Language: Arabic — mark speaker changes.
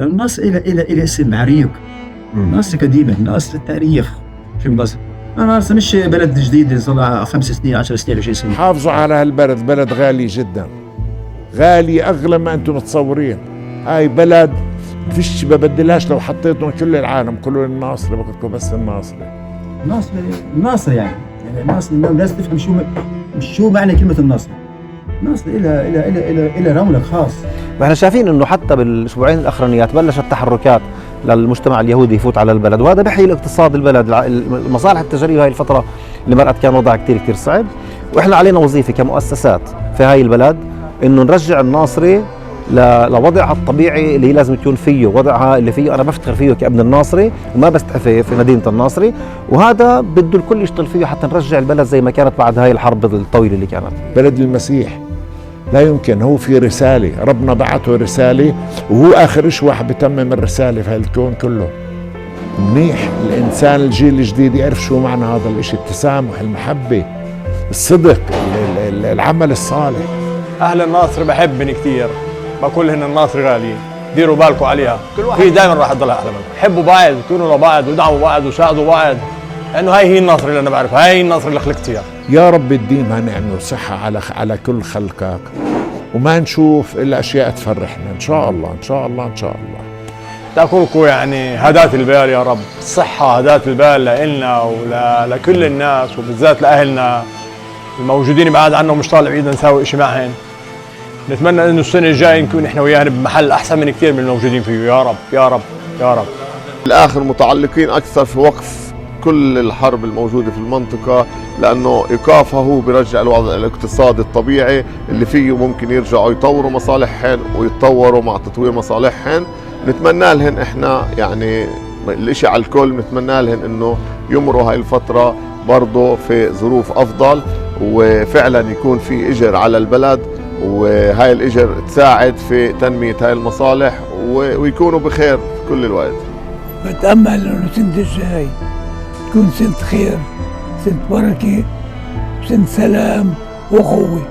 Speaker 1: الناصر إلى اسم عريق، الناصر قديمة، الناصر تاريخ. شو الناصر؟ الناصر مش بلد جديد صار لها 5 سنين 10 سنين 20 سنة.
Speaker 2: حافظوا على هالبلد، بلد غالي جدا، غالي أغلى ما أنتم متصورين. هاي بلد فيش ببدلهاش، لو حطيتهم كل العالم كله الناصري بقولكم بس الناصري.
Speaker 1: الناصر يعني الناصر لازم تفهم شو معنى كلمة الناصر. الناصر إلى رونق خاص.
Speaker 3: واحنا شايفين انه حتى بالاسبوعين الاخرانيات بلشت تحركات للمجتمع اليهودي يفوت على البلد، وهذا بيحيي الاقتصاد البلد. المصالح التجاريه هاي الفتره اللي مرقت كان وضعها كثير صعب، واحنا علينا وظيفه كمؤسسات في هاي البلد انه نرجع الناصري لوضعها الطبيعي اللي هي لازم تكون فيه، وضعها اللي فيه انا بفتخر فيه كابن الناصري وما بستحي في مدينه الناصري، وهذا بده الكل يشتغل فيه حتى نرجع البلد زي ما كانت بعد هاي الحرب الطويله اللي كانت.
Speaker 2: بلد المسيح لا يمكن، هو في رساله، ربنا بعته رساله، وهو اخر واحد بتمم الرساله في هالكون كله. منيح الانسان الجيل الجديد يعرف شو معنى هذا الاشي، التسامح، المحبه، الصدق، العمل الصالح.
Speaker 4: اهل الناصر بحبن كثير، بقول هن الناصر غاليين، ديروا بالكم عليها، هي دائما راح تضلها احلى منكم. حبوا بعض، كونوا لبعض، ودعموا بعض، وساعدوا بعض، لانه هاي هي الناصر اللي انا بعرفها، هاي هي الناصر اللي خلقت فيها.
Speaker 2: يا رب تديمها نعمه وصحه على كل خلقك، وما نشوف الا اشياء تفرحنا ان شاء الله ان شاء الله ان شاء الله.
Speaker 4: تاكلكم يعني هداة البال يا رب، الصحه هداة البال لنا ولكل الناس، وبالذات لاهلنا الموجودين بعاد عنهم مش طالع ايدنا نساوي شيء معهم. نتمنى انه السنه الجايه نكون احنا وياهن بمحل احسن من كثير من الموجودين فيه. يا رب يا رب يا رب.
Speaker 5: الآخر متعلقين أكثر في وقف كل الحرب الموجودة في المنطقة، لأنه إيقافها هو بيرجع الوضع الاقتصادي الطبيعي اللي فيه ممكن يرجعوا يطوروا مصالحهن ويتطوروا مع تطوير مصالحهن. نتمنى لهن إحنا يعني الإشي على الكل، نتمنى لهن إنه يمروا هاي الفترة برضه في ظروف أفضل، وفعلا يكون في إجر على البلد، وهاي الإجر تساعد في تنمية هاي المصالح ويكونوا بخير كل الوقت.
Speaker 6: بتأمل إنه السنة الجاي تكون سنة خير، سنة بركة، سنة سلام وقوة.